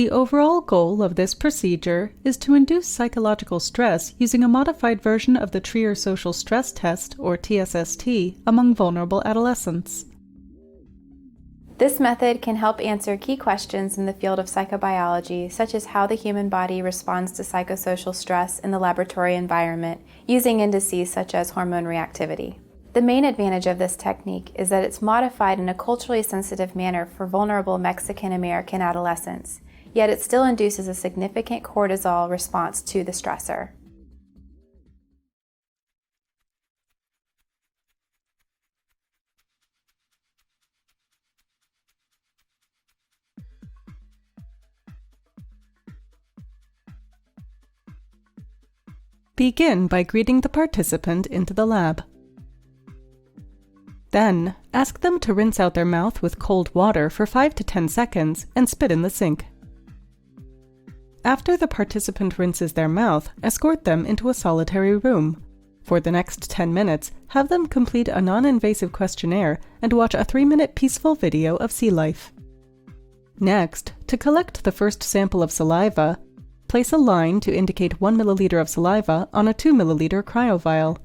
The overall goal of this procedure is to induce psychological stress using a modified version of the Trier Social Stress Test, or TSST, among vulnerable adolescents. This method can help answer key questions in the field of psychobiology, such as how the human body responds to psychosocial stress in the laboratory environment, using indices such as hormone reactivity. The main advantage of this technique is that it's modified in a culturally sensitive manner for vulnerable Mexican-American adolescents, yet it still induces a significant cortisol response to the stressor. Begin by greeting the participant into the lab. Then, ask them to rinse out their mouth with cold water for 5 to 10 seconds and spit in the sink. After the participant rinses their mouth, escort them into a solitary room. For the next 10 minutes, have them complete a non-invasive questionnaire and watch a 3-minute peaceful video of sea life. Next, to collect the first sample of saliva, place a line to indicate 1 milliliter of saliva on a 2 milliliter cryovial,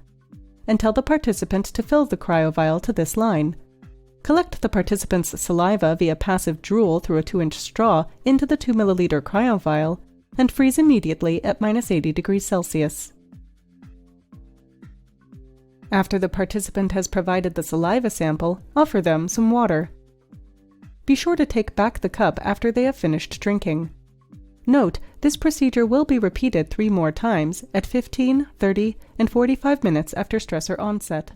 and tell the participant to fill the cryovial to this line. Collect the participant's saliva via passive drool through a 2-inch straw into the 2 milliliter cryovial, and freeze immediately at -80 degrees Celsius. After the participant has provided the saliva sample, offer them some water. Be sure to take back the cup after they have finished drinking. Note, this procedure will be repeated 3 more times at 15, 30, and 45 minutes after stressor onset.